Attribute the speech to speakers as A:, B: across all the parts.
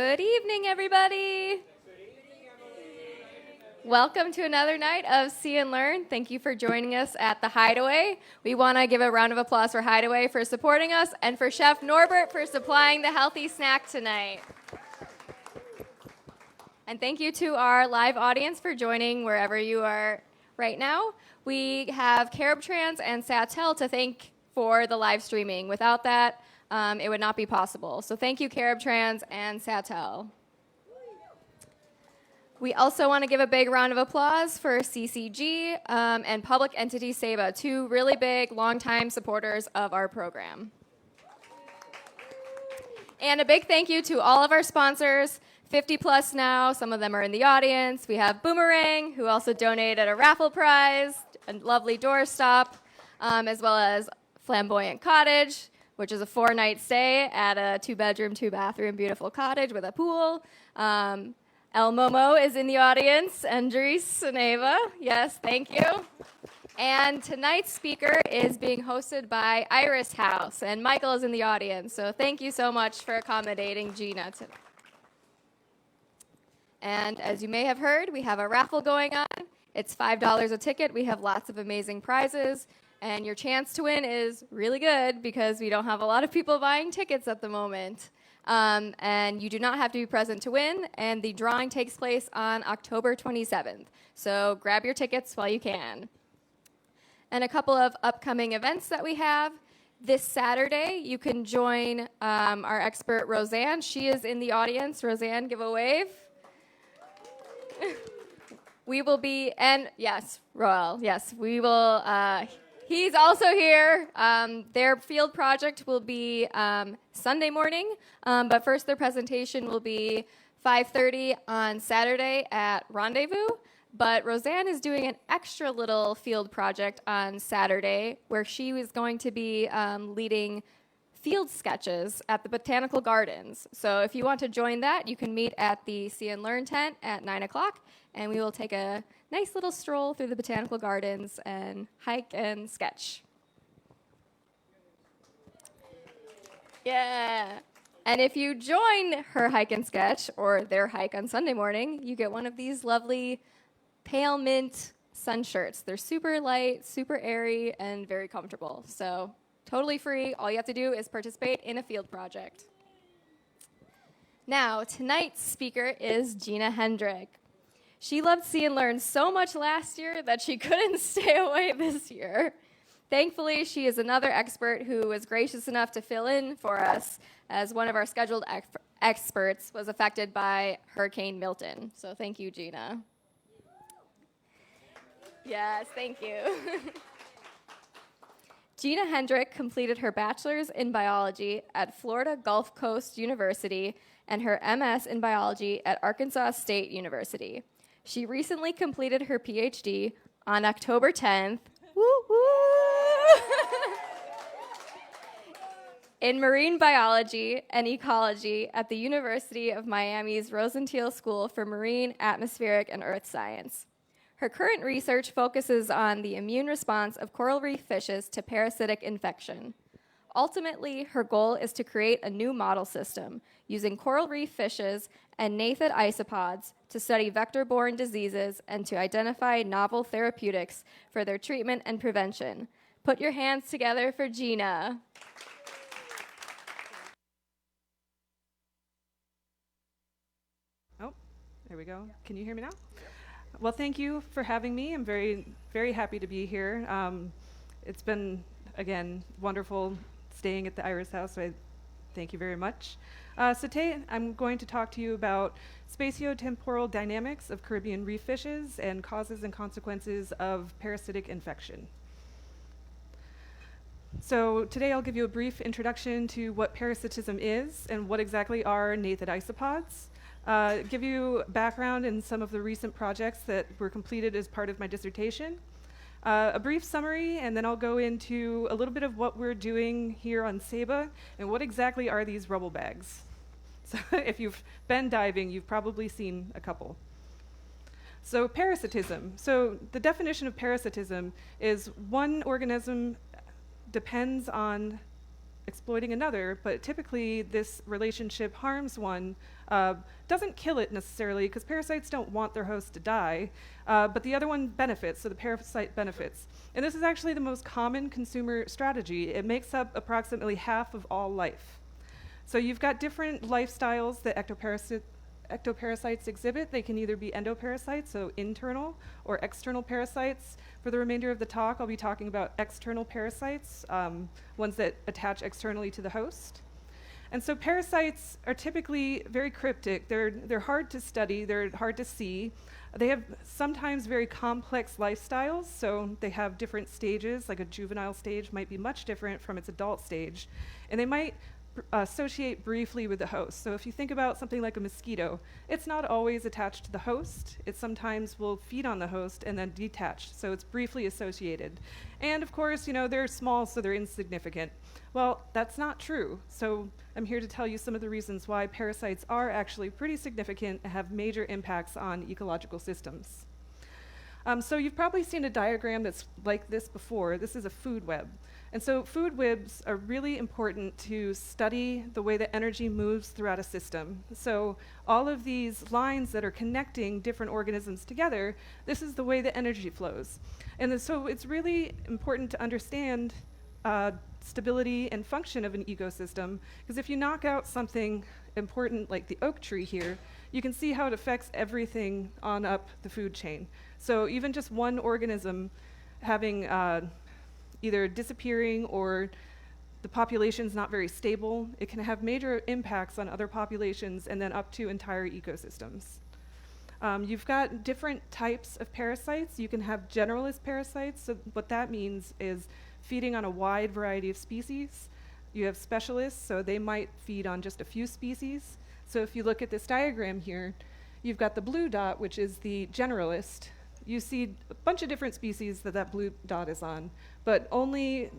A: Good evening, everybody. Welcome to another night of See and Learn. Thank you for joining us at the Hideaway. We want to give a round of applause for Hideaway for supporting us and for Chef Norbert for supplying the healthy snack tonight. And thank you to our live audience for joining wherever you are right now. We have CaribTrans and Satel to thank for the live streaming. Without that, it would not be possible. So thank you, CaribTrans and Satel. We also want to give a big round of applause for CCG and Public Entity SEBA, two really big, longtime supporters of our program. And a big thank you to all of our sponsors, 50 plus now. Some of them are in the audience. We have Boomerang, who also donated a raffle prize, a lovely doorstop, as well as Flamboyant Cottage, which is a 4-night stay at a 2-bedroom, 2-bathroom, beautiful cottage with a pool. El Momo is in the audience, Andres and Ava. Yes, thank you. And tonight's speaker is being hosted by Iris House, and Michael is in the audience. So thank you so much for accommodating Gina tonight. And as you may have heard, we have a raffle going on. It's $5 a ticket. We have lots of amazing prizes. And your chance to win is really good because we don't have a lot of people buying tickets at the moment. And you do not have to be present to win, and the drawing takes place on October 27th. So grab your tickets while you can. And a couple of upcoming events that we have. This Saturday, you can join our expert, Roseanne. She is in the audience. Roseanne, give a wave. We will be, and yes, Royal, yes, we will, he's also here. Their field project will be Sunday morning, but first their presentation will be 5:30 on Saturday at Rendezvous. But Roseanne is doing an extra little field project on Saturday where she is going to be leading field sketches at the Botanical Gardens. So if you want to join that, you can meet at the See and Learn tent at 9 o'clock, and we will take a nice little stroll through the Botanical Gardens and hike and sketch. Yeah. And if you join her hike and sketch, or their hike on Sunday morning, you get one of these lovely pale mint sun shirts. They're super light, super airy, and very comfortable. So totally free. All you have to do is participate in a field project. Now, tonight's speaker is Gina Hendrik. She loved See and Learn so much last year that she couldn't stay away this year. Thankfully, she is another expert who was gracious enough to fill in for us as one of our scheduled experts was affected by Hurricane Milton. So thank you, Gina. Yes, thank you. Gina Hendrik completed her bachelor's in biology at Florida Gulf Coast University and her MS in biology at Arkansas State University. She recently completed her PhD on October 10th in marine biology and ecology at the University of Miami's Rosenthal School for Marine, Atmospheric, and Earth Science. Her current research focuses on the immune response of coral reef fishes to parasitic infection. Ultimately, her goal is to create a new model system using coral reef fishes and gnathid isopods to study vector-borne diseases and to identify novel therapeutics for their treatment and prevention. Put your hands together for Gina.
B: Oh, there we go. Can you hear me now? Well, thank you for having me. I'm very, very happy to be here. It's been, again, wonderful staying at the Iris House, so I thank you very much. So today I'm going to talk to you about spatiotemporal dynamics of Caribbean reef fishes and causes and consequences of parasitic infection. So today I'll give you a brief introduction to what parasitism is and what exactly are gnathid isopods. Give you background in some of the recent projects that were completed as part of my dissertation. A brief summary, and then I'll go into a little bit of what we're doing here on SEBA and what exactly are these rubble bags. So if you've been diving, you've probably seen a couple. So parasitism. So the definition of parasitism is one organism depends on exploiting another, but typically this relationship harms one Doesn't kill it necessarily, because parasites don't want their host to die, but the other one benefits, so the parasite benefits. And this is actually the most common consumer strategy. It makes up approximately half of all life. So you've got different lifestyles that ectoparasites exhibit. They can either be endoparasites, so internal, or external parasites. For the remainder of the talk, I'll be talking about external parasites, ones that attach externally to the host. And so parasites are typically very cryptic. They're hard to study, they're hard to see. They have sometimes very complex lifestyles, so they have different stages, like a juvenile stage might be much different from its adult stage. And they might associate briefly with the host. So if you think about something like a mosquito, it's not always attached to the host. It sometimes will feed on the host and then detach, so it's briefly associated. And of course, they're small, so they're insignificant. Well, that's not true. So I'm here to tell you some of the reasons why parasites are actually pretty significant and have major impacts on ecological systems. So you've probably seen a diagram that's like this before. This is a food web. And so food webs are really important to study the way that energy moves throughout a system. So all of these lines that are connecting different organisms together, this is the way that energy flows. And so it's really important to understand stability and function of an ecosystem, because if you knock out something important like the oak tree here, you can see how it affects everything on up the food chain. So even just one organism having either disappearing or the population's not very stable, it can have major impacts on other populations and then up to entire ecosystems. You've got different types of parasites. You can have generalist parasites, so what that means is feeding on a wide variety of species. You have specialists, so they might feed on just a few species. So if you look at this diagram here, you've got the blue dot, which is the generalist. You see a bunch of different species that blue dot is on, but only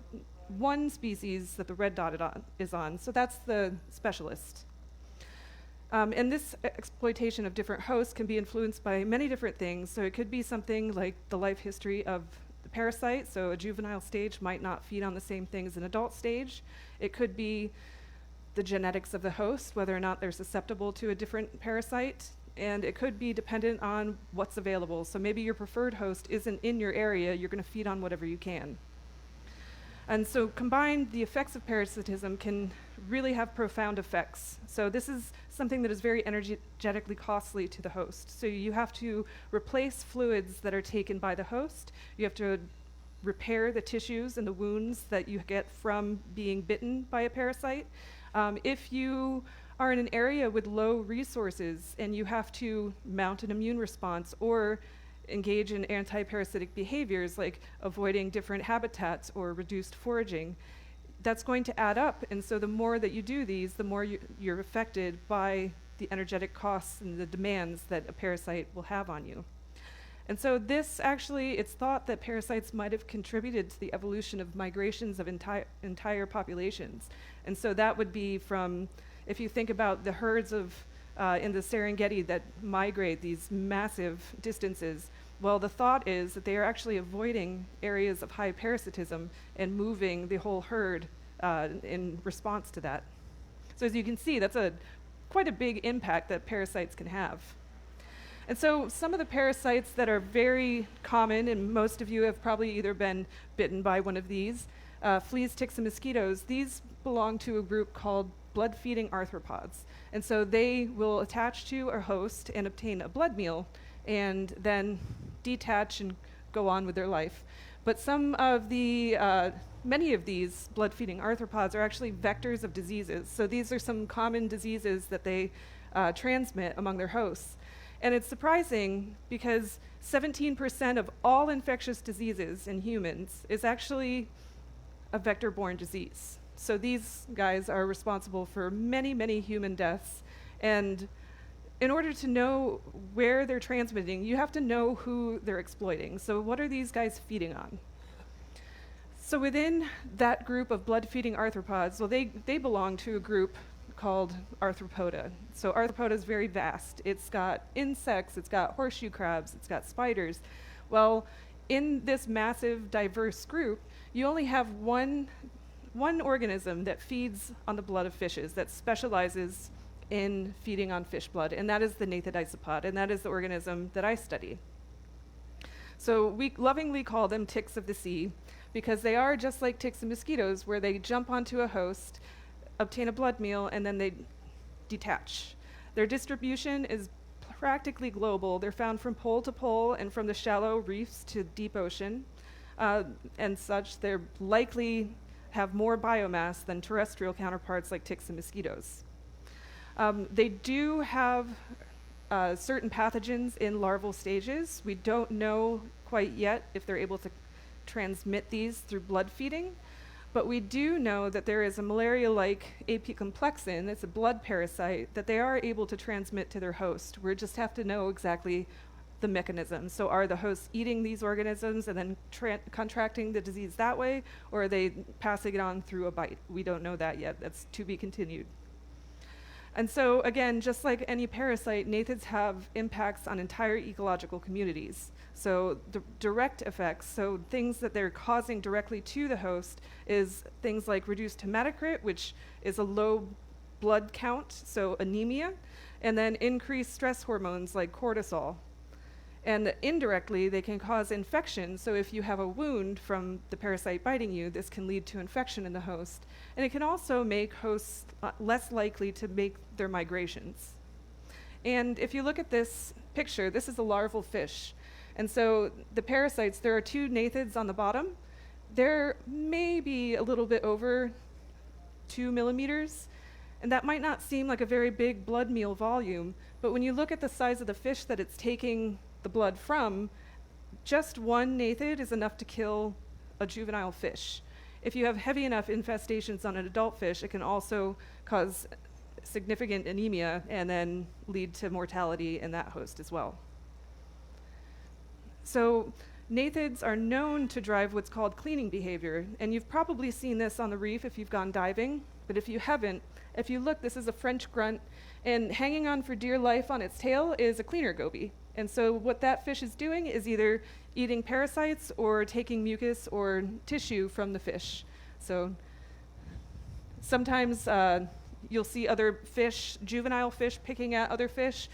B: one species that the red dot is on, so that's the specialist. And this exploitation of different hosts can be influenced by many different things. So it could be something like the life history of the parasite, so a juvenile stage might not feed on the same thing as an adult stage. It could be the genetics of the host, whether or not they're susceptible to a different parasite. And it could be dependent on what's available. So maybe your preferred host isn't in your area, you're going to feed on whatever you can. And so combined, the effects of parasitism can really have profound effects. So this is something that is very energetically costly to the host. So you have to replace fluids that are taken by the host. You have to repair the tissues and the wounds that you get from being bitten by a parasite. If you are in an area with low resources and you have to mount an immune response or engage in anti-parasitic behaviors like avoiding different habitats or reduced foraging, that's going to add up. And so the more that you do these, the more you're affected by the energetic costs and the demands that a parasite will have on you. And so this actually, it's thought that parasites might have contributed to the evolution of migrations of entire populations. And so that would be from, if you think about the herds of in the Serengeti that migrate these massive distances, well, the thought is that they are actually avoiding areas of high parasitism and moving the whole herd in response to that. So as you can see, that's quite a big impact that parasites can have. And so some of the parasites that are very common, and most of you have probably either been bitten by one of these, fleas, ticks, and mosquitoes, these belong to a group called blood-feeding arthropods. And so they will attach to a host and obtain a blood meal and then detach and go on with their life. But many of these blood-feeding arthropods are actually vectors of diseases. So these are some common diseases that they transmit among their hosts. And it's surprising because 17% of all infectious diseases in humans is actually a vector-borne disease. So these guys are responsible for many, many human deaths. And in order to know where they're transmitting, you have to know who they're exploiting. So what are these guys feeding on? So within that group of blood-feeding arthropods, well, they belong to a group called arthropoda. So arthropoda is very vast. It's got insects, it's got horseshoe crabs, it's got spiders. Well, in this massive, diverse group, you only have one organism that feeds on the blood of fishes, that specializes in feeding on fish blood, and that is the nathid isopod, and that is the organism that I study. So we lovingly call them ticks of the sea because they are just like ticks and mosquitoes, where they jump onto a host, obtain a blood meal, and then they detach. Their distribution is practically global. They're found from pole to pole and from the shallow reefs to deep ocean. And such, they're likely have more biomass than terrestrial counterparts like ticks and mosquitoes. They do have certain pathogens in larval stages. We don't know quite yet if they're able to transmit these through blood feeding, but we do know that there is a malaria-like apicomplexin, it's a blood parasite, that they are able to transmit to their host. We just have to know exactly the mechanism. So are the hosts eating these organisms and then contracting the disease that way, or are they passing it on through a bite? We don't know that yet. That's to be continued. And so again, just like any parasite, nathids have impacts on entire ecological communities. So the direct effects, so things that they're causing directly to the host, is things like reduced hematocrit, which is a low blood count, so anemia, and then increased stress hormones like cortisol. And indirectly, they can cause infection. So if you have a wound from the parasite biting you, this can lead to infection in the host. And it can also make hosts less likely to make their migrations. And if you look at this picture, this is a larval fish. And so the parasites, there are two nathids on the bottom. They're maybe a little bit over 2 millimeters. And that might not seem like a very big blood meal volume, but when you look at the size of the fish that it's taking the blood from, just one nathid is enough to kill a juvenile fish. If you have heavy enough infestations on an adult fish, it can also cause significant anemia and then lead to mortality in that host as well. So nathids are known to drive what's called cleaning behavior, and you've probably seen this on the reef if you've gone diving, but if you haven't, if you look, this is a French grunt, and hanging on for dear life on its tail is a cleaner goby. And so what that fish is doing is either eating parasites or taking mucus or tissue from the fish. So sometimes you'll see other fish, juvenile fish, picking at other fish.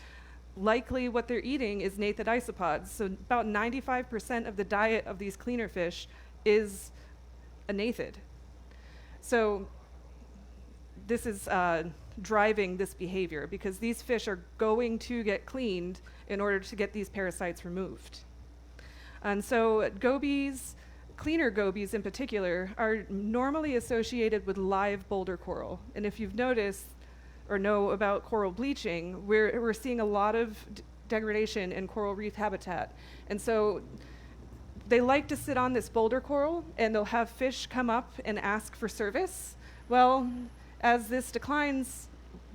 B: Likely what they're eating is nathid isopods. So about 95% of the diet of these cleaner fish is a nathid. So this is driving this behavior because these fish are going to get cleaned in order to get these parasites removed. And so gobies, cleaner gobies in particular, are normally associated with live boulder coral. And if you've noticed or know about coral bleaching, we're seeing a lot of degradation in coral reef habitat. And so they like to sit on this boulder coral and they'll have fish come up and ask for service. Well, as this declines,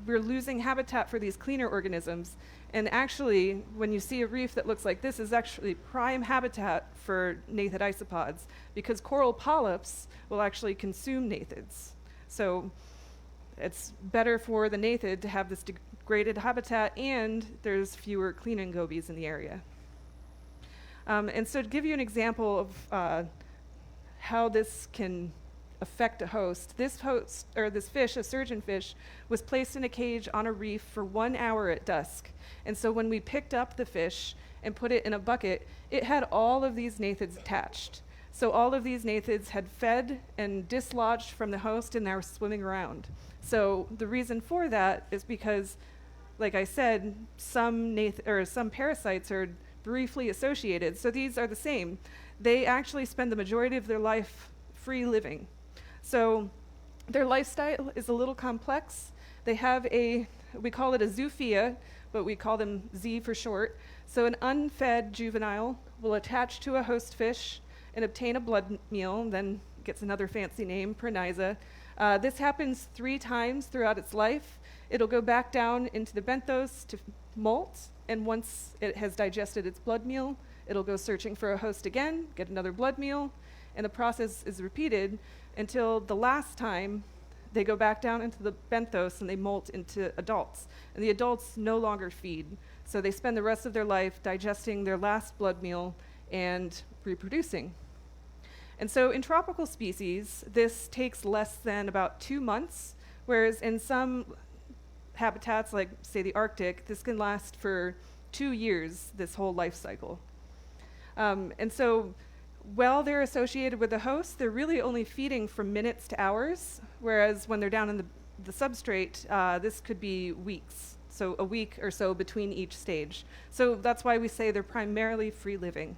B: we're losing habitat for these cleaner organisms. And actually, when you see a reef that looks like this, is actually prime habitat for nathid isopods, because coral polyps will actually consume nathids. So it's better for the nathid to have this degraded habitat, and there's fewer cleaning gobies in the area. And so to give you an example of how this can affect a host, this fish, a surgeonfish, was placed in a cage on a reef for 1 hour at dusk. And so when we picked up the fish and put it in a bucket, it had all of these nathids attached. So all of these nathids had fed and dislodged from the host and now swimming around. So the reason for that is because, like I said, some parasites are briefly associated. So these are the same. They actually spend the majority of their life free living. So their lifestyle is a little complex. They have we call it a zoophia, but we call them Z for short. So an unfed juvenile will attach to a host fish and obtain a blood meal, then gets another fancy name, Proniza. This happens 3 times throughout its life. It'll go back down into the benthos to molt, and once it has digested its blood meal, it'll go searching for a host again, get another blood meal, and the process is repeated until the last time they go back down into the benthos and they molt into adults. And the adults no longer feed, so they spend the rest of their life digesting their last blood meal and reproducing. And so in tropical species, this takes less than about 2 months, whereas in some habitats like, say, the Arctic, this can last for 2 years, this whole life cycle. And so while they're associated with the host, they're really only feeding from minutes to hours, whereas when they're down in the substrate, this could be weeks, so a week or so between each stage. So that's why we say they're primarily free living.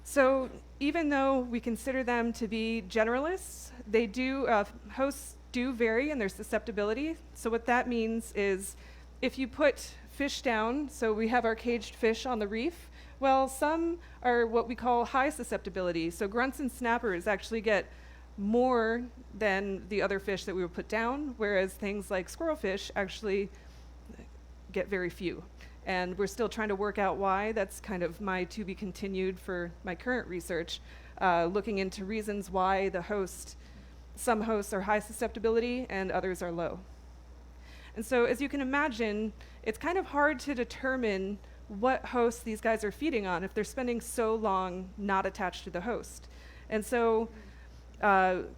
B: So even though we consider them to be generalists, they do, hosts do vary in their susceptibility. So what that means is if you put fish down, so we have our caged fish on the reef, well, some are what we call high susceptibility. So grunts and snappers actually get more than the other fish that we would put down, whereas things like squirrelfish actually get very few. And we're still trying to work out why. That's kind of my to be continued for my current research, looking into reasons why some hosts are high susceptibility and others are low. And so as you can imagine, it's kind of hard to determine what hosts these guys are feeding on if they're spending so long not attached to the host. And so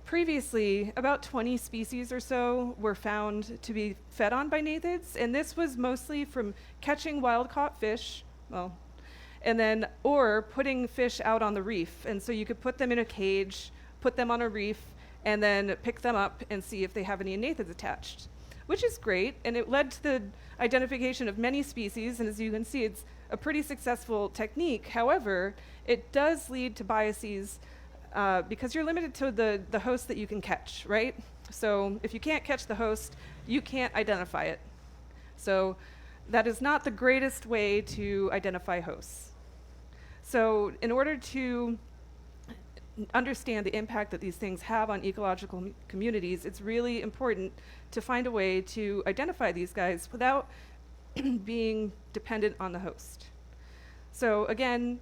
B: previously, about 20 species or so were found to be fed on by gnathids, and this was mostly from catching wild-caught fish, or putting fish out on the reef. And so you could put them in a cage, put them on a reef, and then pick them up and see if they have any gnathids attached, which is great, and it led to the identification of many species, and as you can see, it's a pretty successful technique. However, it does lead to biases because you're limited to the host that you can catch, right? So if you can't catch the host, you can't identify it. So that is not the greatest way to identify hosts. So in order to understand the impact that these things have on ecological communities, it's really important to find a way to identify these guys without being dependent on the host. So again,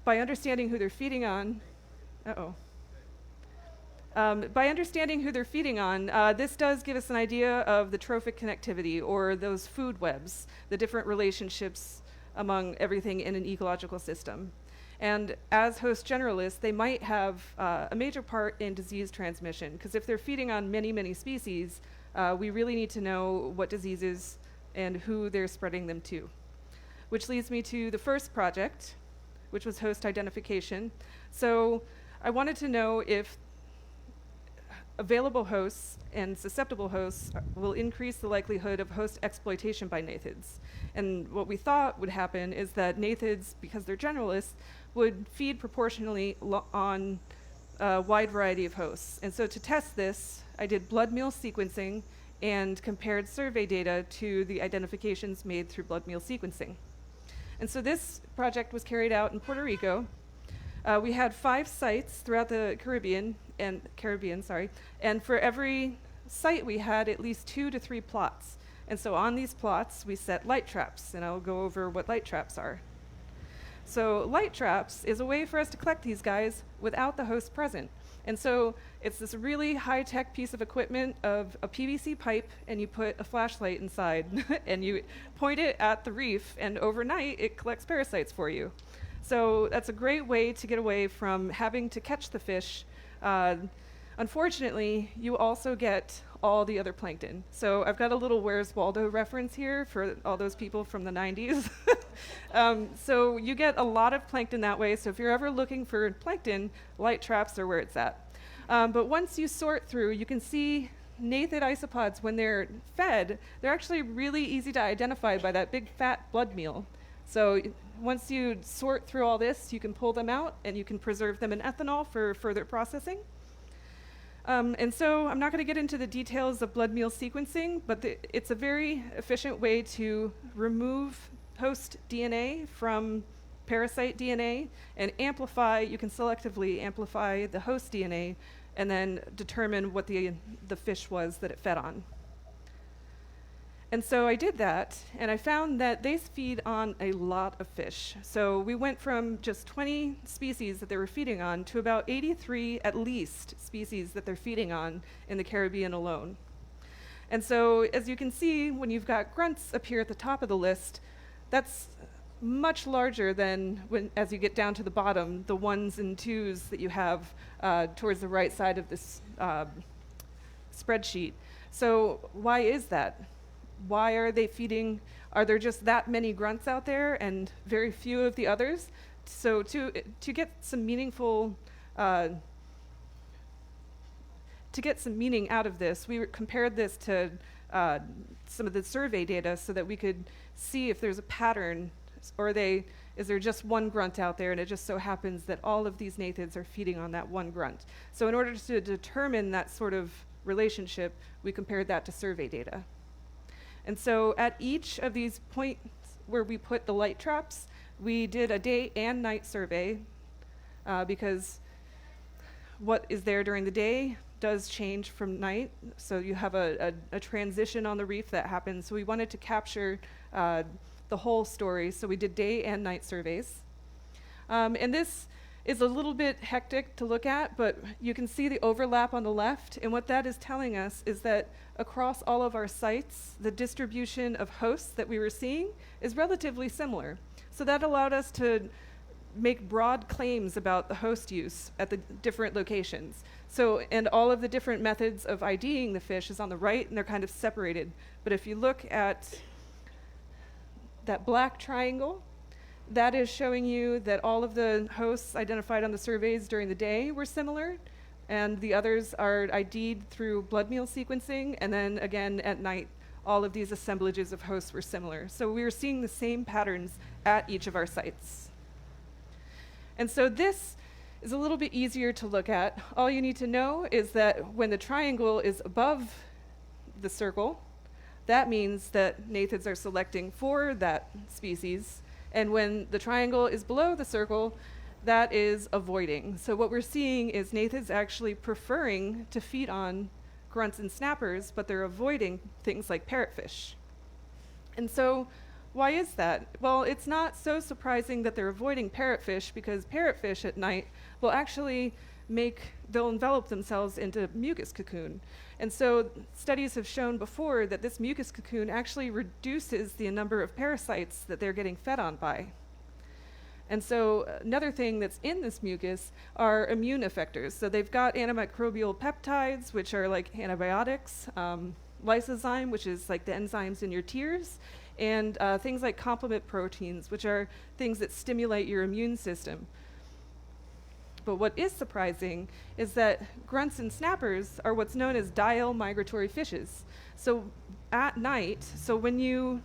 B: by understanding who they're feeding on, by understanding who they're feeding on, this does give us an idea of the trophic connectivity, or those food webs, the different relationships among everything in an ecological system. And as host generalists, they might have a major part in disease transmission, because if they're feeding on many, many species, we really need to know what diseases and who they're spreading them to. Which leads me to the first project, which was host identification. So I wanted to know if available hosts and susceptible hosts will increase the likelihood of host exploitation by gnathids. And what we thought would happen is that gnathids, because they're generalists, would feed proportionally on a wide variety of hosts. And so to test this, I did blood meal sequencing and compared survey data to the identifications made through blood meal sequencing. And so this project was carried out in Puerto Rico. We had 5 sites throughout the Caribbean, and for every site we had at least 2 to 3 plots. And so on these plots we set light traps, and I'll go over what light traps are. So light traps is a way for us to collect these guys without the host present. And so it's this really high-tech piece of equipment of a PVC pipe, and you put a flashlight inside, and you point it at the reef, and overnight it collects parasites for you. So that's a great way to get away from having to catch the fish. Unfortunately, you also get all the other plankton. So I've got a little Where's Waldo reference here for all those people from the 90s. So you get a lot of plankton that way. So if you're ever looking for plankton, light traps are where it's at. But once you sort through, you can see gnathid isopods, when they're fed, they're actually really easy to identify by that big fat blood meal. So once you sort through all this, you can pull them out and you can preserve them in ethanol for further processing. And so I'm not going to get into the details of blood meal sequencing, but it's a very efficient way to remove host DNA from parasite DNA and amplify. You can selectively amplify the host DNA and then determine what the fish was that it fed on. And so I did that, and I found that they feed on a lot of fish. So we went from just 20 species that they were feeding on to about 83, at least, species that they're feeding on in the Caribbean alone. And so, as you can see, when you've got grunts appear at the top of the list, that's much larger than as you get down to the bottom, the 1s and 2s that you have towards the right side of this spreadsheet. So why is that? Why are they feeding? Are there just that many grunts out there and very few of the others? So to get some meaningful to get some meaning out of this, we compared this to some of the survey data so that we could see if there's a pattern, or is there just one grunt out there, and it just so happens that all of these gnathids are feeding on that one grunt. So in order to determine that sort of relationship, we compared that to survey data. And so at each of these points where we put the light traps, we did a day and night survey because what is there during the day does change from night. So you have a transition on the reef that happens. So we wanted to capture the whole story. So we did day and night surveys. And this is a little bit hectic to look at, but you can see the overlap on the left. And what that is telling us is that across all of our sites, the distribution of hosts that we were seeing is relatively similar. So that allowed us to make broad claims about the host use at the different locations. So, and all of the different methods of IDing the fish is on the right, and they're kind of separated. But if you look at that black triangle, that is showing you that all of the hosts identified on the surveys during the day were similar, and the others are ID'd through blood meal sequencing, and then again at night, all of these assemblages of hosts were similar. So we were seeing the same patterns at each of our sites. And so this is a little bit easier to look at. All you need to know is that when the triangle is above the circle, that means that gnathids are selecting for that species. And when the triangle is below the circle, that is avoiding. So what we're seeing is gnathids actually preferring to feed on grunts and snappers, but they're avoiding things like parrotfish. And so why is that? Well, it's not so surprising that they're avoiding parrotfish, because parrotfish at night will actually they'll envelop themselves into mucus cocoon. And so studies have shown before that this mucus cocoon actually reduces the number of parasites that they're getting fed on by. And so another thing that's in this mucus are immune effectors. So they've got antimicrobial peptides, which are like antibiotics, lysozyme, which is like the enzymes in your tears, and things like complement proteins, which are things that stimulate your immune system. But what is surprising is that grunts and snappers are what's known as diel migratory fishes. So at night, so when you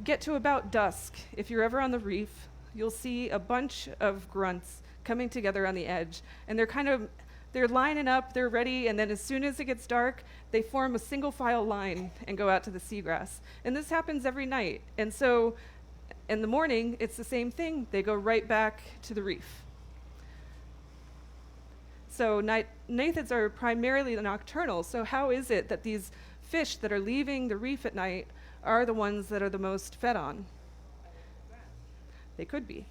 B: get to about dusk, if you're ever on the reef, you'll see a bunch of grunts coming together on the edge, and they're lining up, they're ready, and then as soon as it gets dark, they form a single file line and go out to the seagrass. And this happens every night. And so in the morning, it's the same thing. They go right back to the reef. So gnathids are primarily nocturnal. So how is it that these fish that are leaving the reef at night are the ones that are the most fed on? They could be.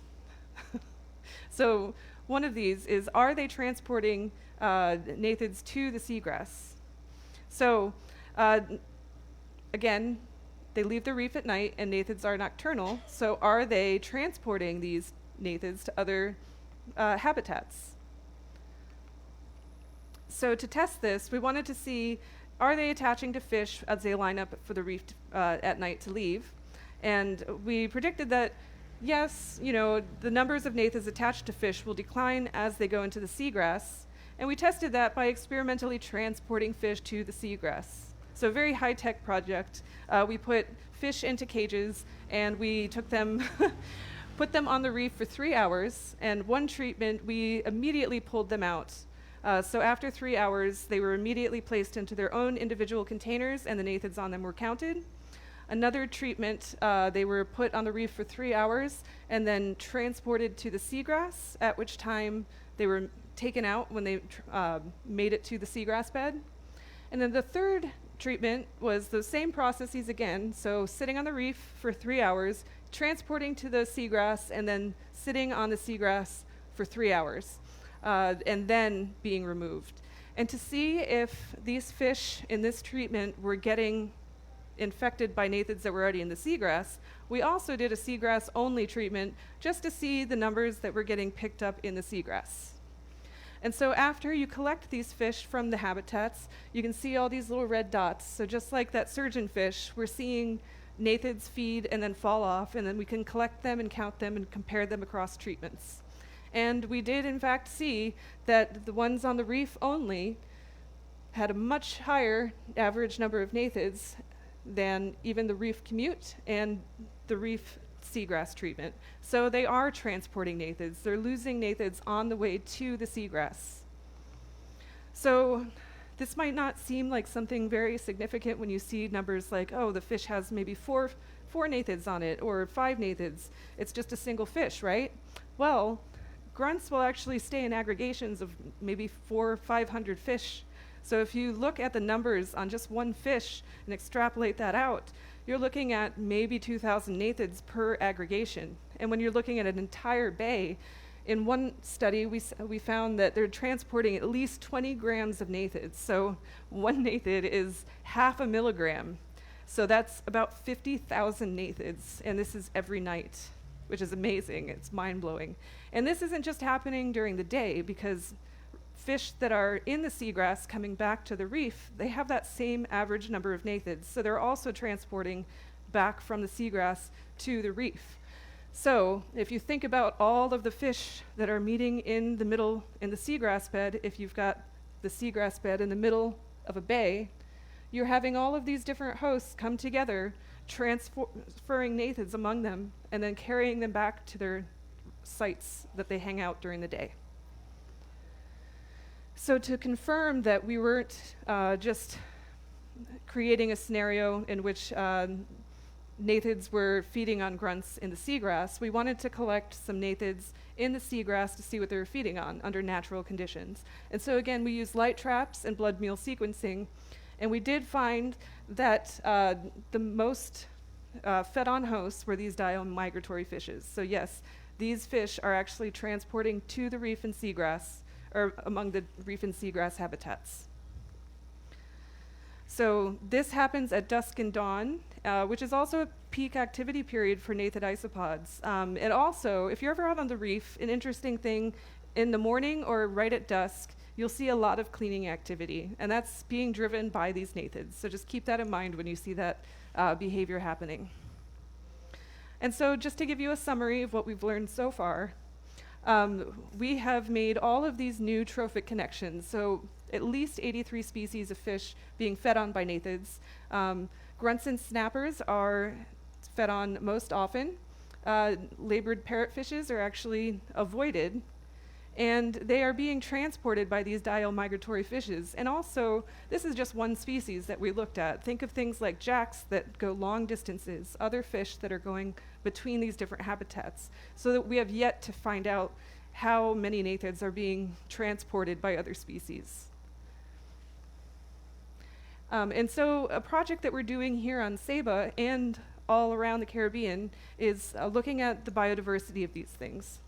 B: So one of these is, are they transporting gnathids to the seagrass? So again, they leave the reef at night, and gnathids are nocturnal. So are they transporting these gnathids to other habitats? So to test this, we wanted to see, are they attaching to fish as they line up for the reef at night to leave? And we predicted that, yes, the numbers of gnathids attached to fish will decline as they go into the seagrass. And we tested that by experimentally transporting fish to the seagrass. So a very high-tech project. We put fish into cages, and we took them, put them on the reef for 3 hours, and one treatment, we immediately pulled them out. So after 3 hours, they were immediately placed into their own individual containers, and the gnathids on them were counted. Another treatment, they were put on the reef for 3 hours and then transported to the seagrass, at which time they were taken out when they made it to the seagrass bed. And then the third treatment was the same processes again, so sitting on the reef for 3 hours, transporting to the seagrass, and then sitting on the seagrass for 3 hours, and then being removed. And to see if these fish in this treatment were getting infected by gnathids that were already in the seagrass, we also did a seagrass-only treatment just to see the numbers that were getting picked up in the seagrass. And so after you collect these fish from the habitats, you can see all these little red dots. So just like that surgeonfish, we're seeing gnathids feed and then fall off, and then we can collect them and count them and compare them across treatments. And we did in fact see that the ones on the reef only had a much higher average number of gnathids than even the reef commute and the reef seagrass treatment. So they are transporting gnathids. They're losing gnathids on the way to the seagrass. So this might not seem like something very significant when you see numbers like, oh, the fish has maybe four gnathids on it or 5 gnathids. It's just a single fish, right? Well, grunts will actually stay in aggregations of maybe 400 or 500 fish. So if you look at the numbers on just one fish and extrapolate that out, you're looking at maybe 2,000 gnathids per aggregation. And when you're looking at an entire bay, in one study we found that they're transporting at least 20 grams of gnathids. So one gnathid is 0.5 milligram. So that's about 50,000 gnathids, and this is every night, which is amazing. It's mind-blowing. And this isn't just happening during the day, because fish that are in the seagrass coming back to the reef, they have that same average number of gnathids. So they're also transporting back from the seagrass to the reef. So if you think about all of the fish that are meeting in the middle in the seagrass bed, if you've got the seagrass bed in the middle of a bay, you're having all of these different hosts come together, transferring gnathids among them, and then carrying them back to their sites that they hang out during the day. So to confirm that we weren't just creating a scenario in which gnathids were feeding on grunts in the seagrass, we wanted to collect some gnathids in the seagrass to see what they were feeding on under natural conditions. And so again, we used light traps and blood meal sequencing, and we did find that the most fed-on hosts were these diel-migratory fishes. So yes, these fish are actually transporting to the reef and seagrass, or among the reef and seagrass habitats. So this happens at dusk and dawn, which is also a peak activity period for gnathid isopods. And also, if you're ever out on the reef, an interesting thing, in the morning or right at dusk, you'll see a lot of cleaning activity, and that's being driven by these gnathids. So just keep that in mind when you see that behavior happening. And so just to give you a summary of what we've learned so far, we have made all of these new trophic connections, so at least 83 species of fish being fed on by gnathids. Grunts and snappers are fed on most often. Labored parrotfishes are actually avoided, and they are being transported by these diel-migratory fishes. And also, this is just one species that we looked at. Think of things like jacks that go long distances, other fish that are going between these different habitats, so that we have yet to find out how many gnathids are being transported by other species. And so a project that we're doing here on Saba and all around the Caribbean is looking at the biodiversity of these things.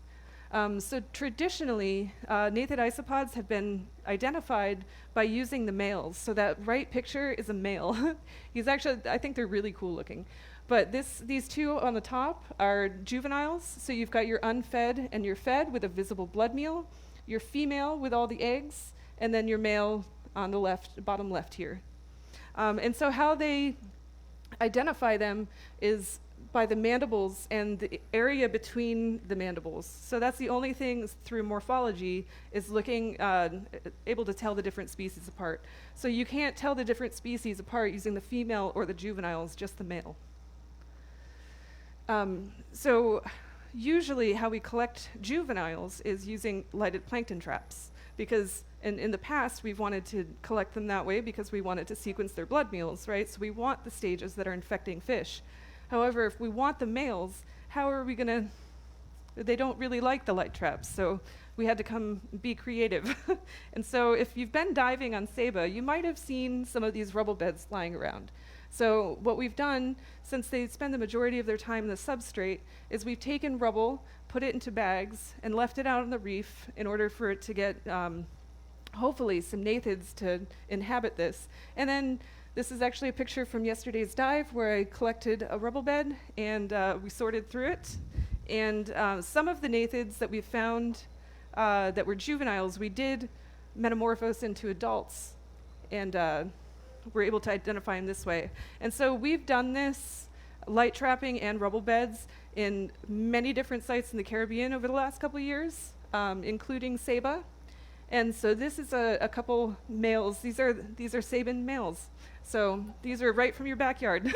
B: So traditionally, gnathid isopods have been identified by using the males. So that right picture is a male. He's actually, I think they're really cool looking. But these two on the top are juveniles. So you've got your unfed and your fed with a visible blood meal, your female with all the eggs, and then your male on the left, bottom left here. And so how they identify them is by the mandibles and the area between the mandibles. So that's the only thing through morphology is looking, able to tell the different species apart. So you can't tell the different species apart using the female or the juveniles, just the male. So usually how we collect juveniles is using lighted plankton traps, because in the past we've wanted to collect them that way because we wanted to sequence their blood meals, right? So we want the stages that are infecting fish. However, if we want the males, how are we gonna, they don't really like the light traps, so we had to be creative. And so if you've been diving on Saba, you might have seen some of these rubble beds lying around. So what we've done, since they spend the majority of their time in the substrate, is we've taken rubble, put it into bags, and left it out on the reef in order for it to get, hopefully, some gnathids to inhabit this. And then this is actually a picture from yesterday's dive where I collected a rubble bed and we sorted through it. And some of the gnathids that we found that were juveniles, we did metamorphose into adults, and we're able to identify them this way. And so we've done this light trapping and rubble beds in many different sites in the Caribbean over the last couple of years, including Saba. And so this is a couple males. These are Saban males. So these are right from your backyard.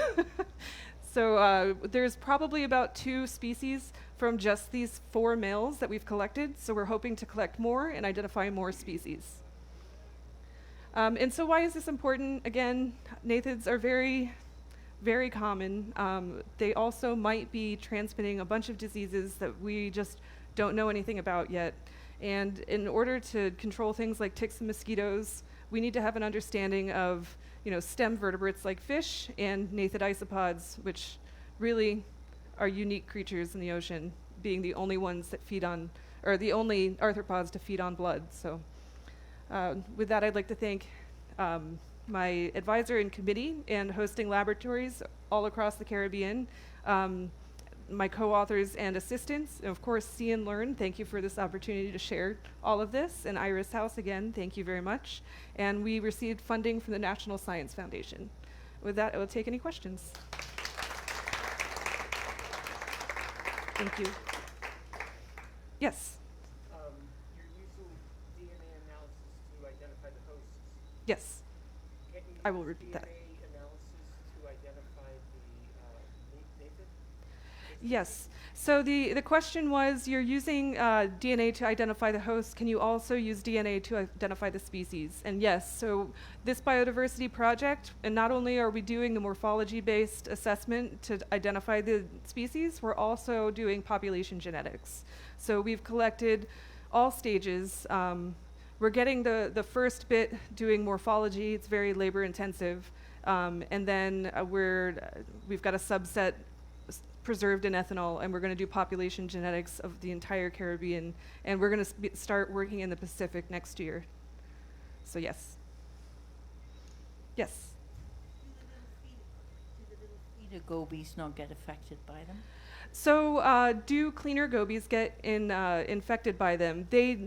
B: So there's probably about 2 species from just these 4 males that we've collected. So we're hoping to collect more and identify more species. And so why is this important? Again, gnathids are very, very common. They also might be transmitting a bunch of diseases that we just don't know anything about yet. And in order to control things like ticks and mosquitoes, we need to have an understanding of, stem vertebrates like fish and gnathid isopods, which really are unique creatures in the ocean, being the only ones that feed on, or the only arthropods to feed on blood. So with that, I'd like to thank my advisor and committee and hosting laboratories all across the Caribbean, my co-authors and assistants, and of course, See and Learn. Thank you for this opportunity to share all of this. And Iris House, again, thank you very much. And we received funding from the National Science Foundation. With that, I will take any questions. Thank you. Yes?
C: You're using DNA analysis to identify the hosts.
B: Yes.
C: Can you
B: I will
C: use
B: repeat that.
C: DNA analysis to identify the native?
B: Yes. So the question was, you're using DNA to identify the host. Can you also use DNA to identify the species? And yes, so this biodiversity project, and not only are we doing the morphology-based assessment to identify the species, we're also doing population genetics. So we've collected all stages. We're getting the first bit doing morphology. It's very labor intensive. And then we've got a subset preserved in ethanol, and we're going to do population genetics of the entire Caribbean, and we're going to start working in the Pacific next year. So yes. Yes.
D: Do the little feeder gobies not get affected by them?
B: So do cleaner gobies get infected by them? They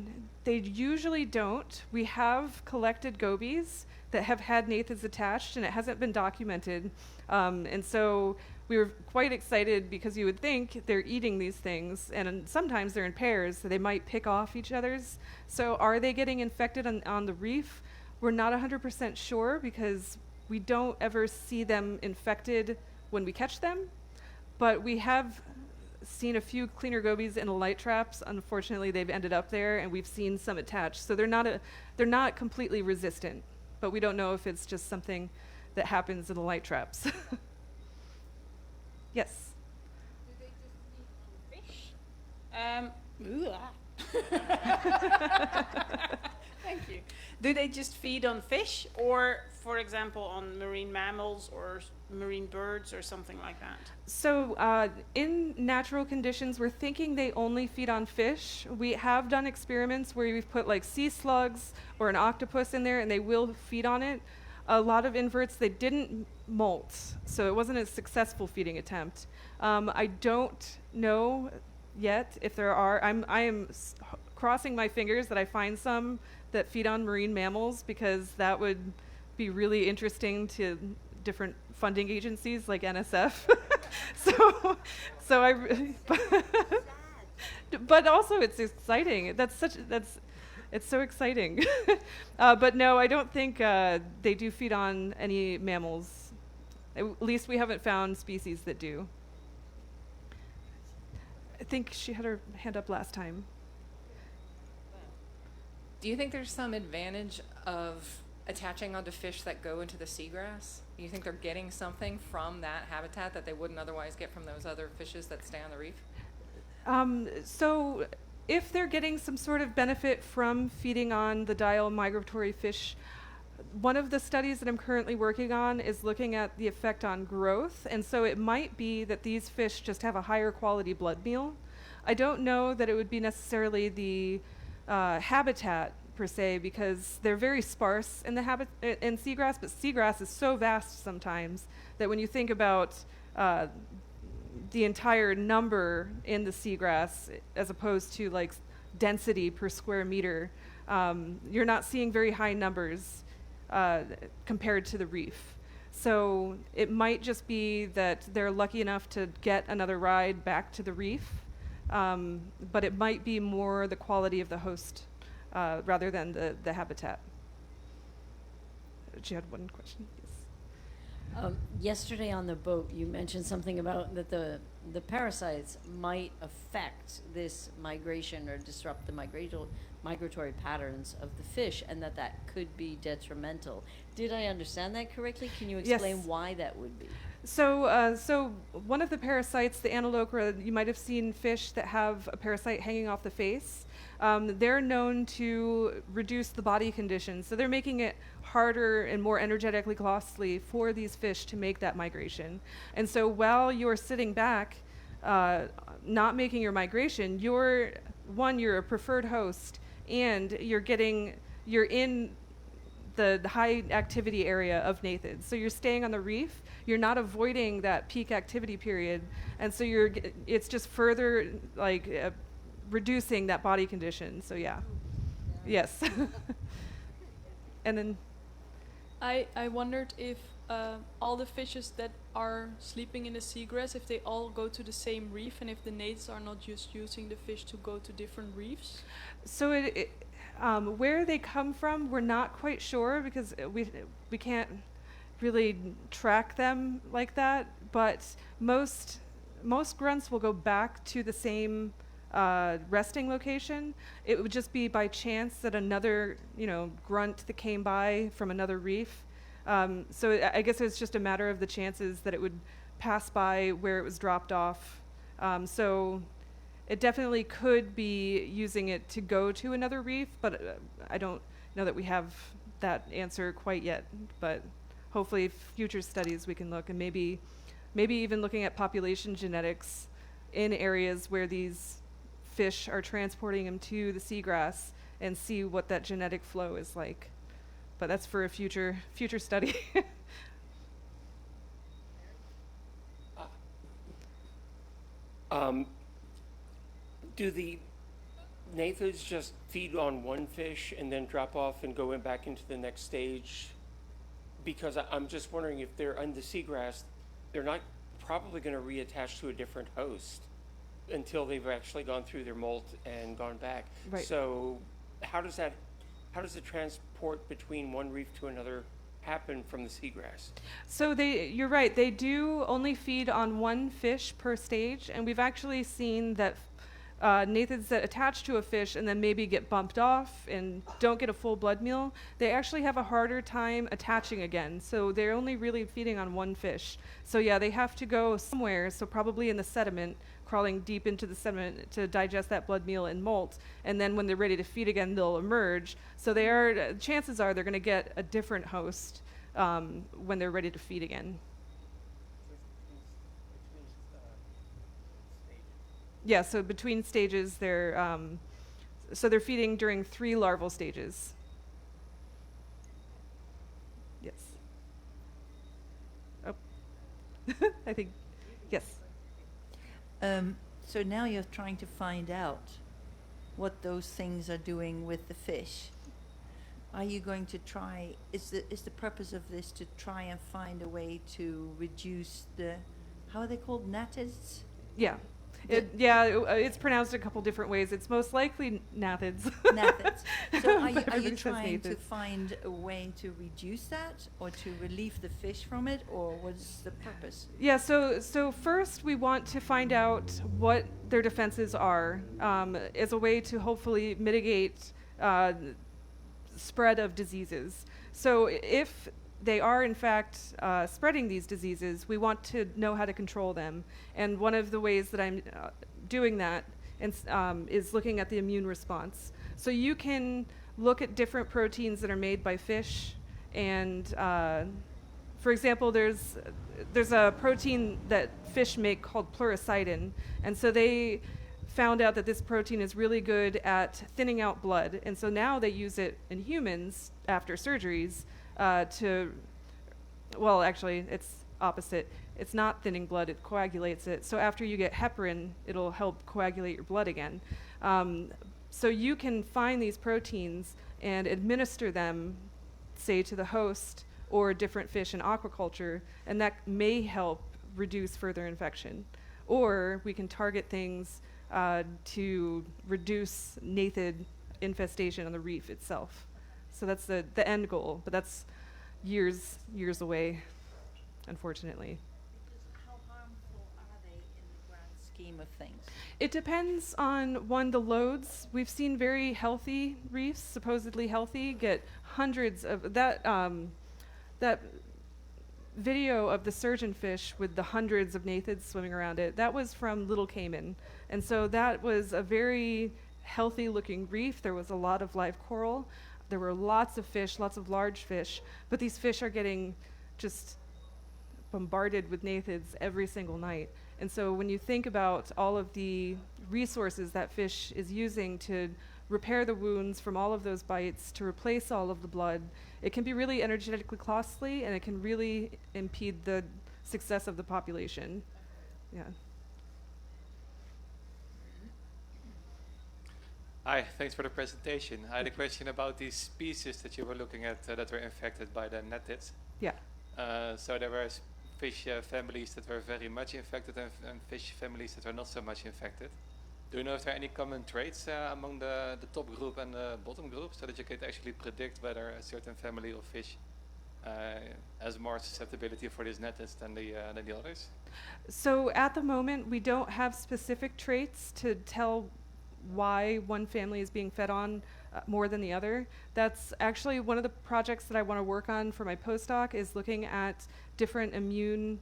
B: usually don't. We have collected gobies that have had gnathids attached, and it hasn't been documented. And so we were quite excited because you would think they're eating these things, and sometimes they're in pairs, so they might pick off each other's. So are they getting infected on the reef? We're not 100% sure because we don't ever see them infected when we catch them, but we have seen a few cleaner gobies in light traps. Unfortunately, they've ended up there, and we've seen some attached. So they're not completely resistant, but we don't know if it's just something that happens in the light traps. Yes.
E: Do they just feed on fish? Thank you. Do they just feed on fish, or, for example, on marine mammals or marine birds or something like that?
B: So in natural conditions, we're thinking they only feed on fish. We have done experiments where we've put like sea slugs or an octopus in there, and they will feed on it. A lot of inverts, they didn't molt, so it wasn't a successful feeding attempt. I don't know yet if there are. I am crossing my fingers that I find some that feed on marine mammals, because that would be really interesting to different funding agencies like NSF. But also it's exciting. It's so exciting. But no, I don't think they do feed on any mammals. At least we haven't found species that do. I think she had her hand up last time.
F: Do you think there's some advantage of attaching onto fish that go into the seagrass? Do you think they're getting something from that habitat that they wouldn't otherwise get from those other fishes that stay on the reef?
B: So if they're getting some sort of benefit from feeding on the diel migratory fish, one of the studies that I'm currently working on is looking at the effect on growth, and so it might be that these fish just have a higher quality blood meal. I don't know that it would be necessarily the habitat per se, because they're very sparse in the in seagrass, but seagrass is so vast sometimes that when you think about the entire number in the seagrass as opposed to like density per square meter. You're not seeing very high numbers compared to the reef. So it might just be that they're lucky enough to get another ride back to the reef, but it might be more the quality of the host rather than the habitat. You had one question? Yes.
G: Yesterday on the boat, you mentioned something about that the parasites might affect this migration or disrupt the migratory patterns of the fish, and that could be detrimental. Did I understand that correctly? Can you explain
B: Yes.
G: why that would be?
B: So one of the parasites, the Analocra, you might have seen fish that have a parasite hanging off the face. They're known to reduce the body condition, so they're making it harder and more energetically costly for these fish to make that migration. And so while you're sitting back, not making your migration, you're a preferred host, and you're in the high activity area of gnathids. So you're staying on the reef, you're not avoiding that peak activity period, and so it's just further reducing that body condition. So yeah. Yes. And then
H: I wondered if all the fishes that are sleeping in the seagrass, if they all go to the same reef, and if the natives are not just using the fish to go to different reefs.
B: so where they come from, we're not quite sure because we can't really track them like that. But most grunts will go back to the same resting location. It would just be by chance that another grunt that came by from another reef. So I guess it's just a matter of the chances that it would pass by where it was dropped off. So it definitely could be using it to go to another reef, but I don't know that we have that answer quite yet. But hopefully future studies we can look, and maybe even looking at population genetics in areas where these fish are transporting them to the seagrass and see what that genetic flow is like. But that's for a future study.
C: Do the gnathids just feed on one fish and then drop off and go back into the next stage? Because I'm just wondering, if they're on the seagrass, they're not probably going to reattach to a different host until they've actually gone through their molt and gone back.
B: Right.
C: So how does the transport between one reef to another happen from the seagrass?
B: So you're right, they do only feed on one fish per stage, and we've actually seen that gnathids that attach to a fish and then maybe get bumped off and don't get a full blood meal, they actually have a harder time attaching again. So they're only really feeding on one fish. So yeah, they have to go somewhere, so probably in the sediment, crawling deep into the sediment to digest that blood meal and molt, and then when they're ready to feed again, they'll emerge. So chances are they're going to get a different host when they're ready to feed again. Yeah, so between stages, they're feeding during 3 larval stages. Yes. Oh, I think yes.
D: So now you're trying to find out what those things are doing with the fish. Are you going to try, is the purpose of this to try and find a way to reduce how are they called, gnathids?
B: Yeah. It's pronounced a couple different ways. It's most likely gnathids.
D: Gnathids. So are you
B: Everybody says
D: trying to
B: gnathids.
D: find a way to reduce that, or to relieve the fish from it, or what's the purpose?
B: Yeah, so first we want to find out what their defenses are as a way to hopefully mitigate spread of diseases. So if they are in fact spreading these diseases, we want to know how to control them. And one of the ways that I'm doing that is looking at the immune response. So you can look at different proteins that are made by fish, and for example, there's a protein that fish make called pluricidin, and so they found out that this protein is really good at thinning out blood, and so now they use it in humans after surgeries well, actually, it's opposite. It's not thinning blood, it coagulates it. So after you get heparin, it'll help coagulate your blood again. So you can find these proteins and administer them, say, to the host or different fish in aquaculture, and that may help reduce further infection. Or we can target things to reduce nathid infestation on the reef itself. So that's the end goal, but that's years away, unfortunately.
D: Because how harmful are they in the grand scheme of things?
B: It depends on, the loads. We've seen very healthy reefs, supposedly healthy, get hundreds of that video of the surgeonfish with the hundreds of nathids swimming around it. That was from Little Cayman, and so that was a very healthy looking reef. There was a lot of live coral. There were lots of fish, lots of large fish, but these fish are getting just bombarded with nathids every single night. And so when you think about all of the resources that fish is using to repair the wounds from all of those bites, to replace all of the blood, it can be really energetically costly, and it can really impede the success of the population. Yeah.
I: Hi, thanks for the presentation. I had a question about these species that you were looking at that were infected by the netids.
B: Yeah.
I: So there were fish families that were very much infected and fish families that were not so much infected. Do you know if there are any common traits among the top group and the bottom group, so that you could actually predict whether a certain family of fish has more susceptibility for these netids than the others?
B: So at the moment, we don't have specific traits to tell why one family is being fed on more than the other. That's actually one of the projects that I want to work on for my postdoc, is looking at different immune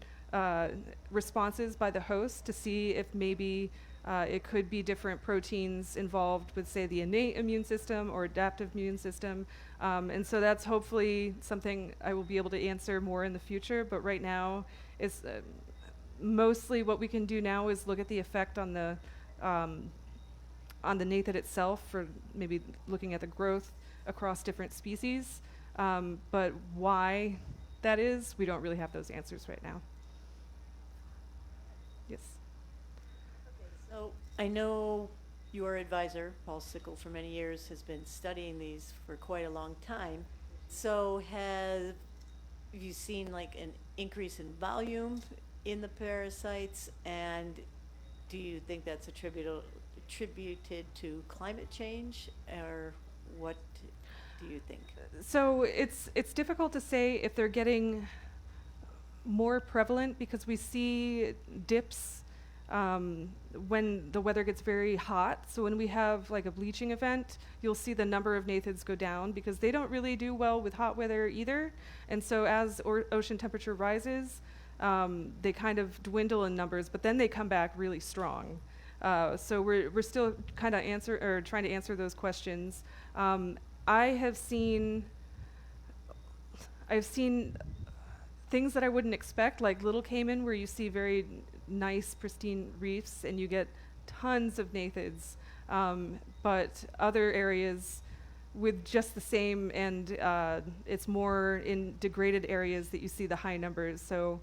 B: responses by the host to see if maybe it could be different proteins involved with, say, the innate immune system or adaptive immune system. And so that's hopefully something I will be able to answer more in the future. But right now, is mostly what we can do now is look at the effect on the nathid itself, for maybe looking at the growth across different species. But why that is, we don't really have those answers right now. Yes.
J: So I know your advisor, Paul Sickle, for many years has been studying these for quite a long time. So have you seen like an increase in volume in the parasites, and do you think that's attributed to climate change, or what do you think?
B: So it's difficult to say if they're getting more prevalent, because we see dips when the weather gets very hot. So when we have like a bleaching event, you'll see the number of nathids go down, because they don't really do well with hot weather either. And so as ocean temperature rises, they kind of dwindle in numbers, but then they come back really strong. So we're still kind of trying to answer those questions. I've seen things that I wouldn't expect, like Little Cayman, where you see very nice, pristine reefs, and you get tons of nathids. But other areas with just the same, and it's more in degraded areas that you see the high numbers. So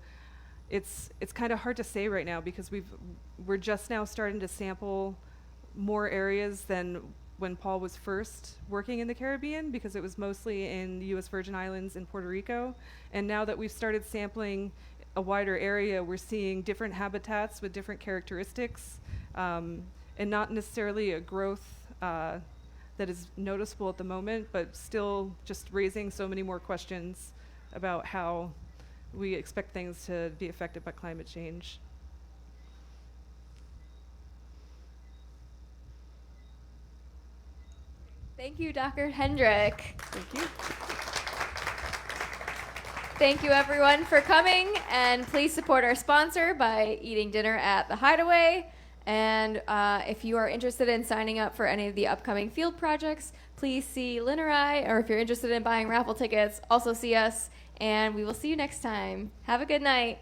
B: it's kind of hard to say right now, because we're just now starting to sample more areas than when Paul was first working in the Caribbean, because it was mostly in the U.S. Virgin Islands and Puerto Rico. And now that we've started sampling a wider area, we're seeing different habitats with different characteristics, and not necessarily a growth that is noticeable at the moment, but still just raising so many more questions about how we expect things to be affected by climate change.
A: Thank you, Dr. Hendrik.
B: Thank you.
A: Thank you, everyone, for coming. And please support our sponsor by eating dinner at the Hideaway. And if you are interested in signing up for any of the upcoming field projects, please see Lynn or I, or if you're interested in buying raffle tickets, also see us. And we will see you next time. Have a good night.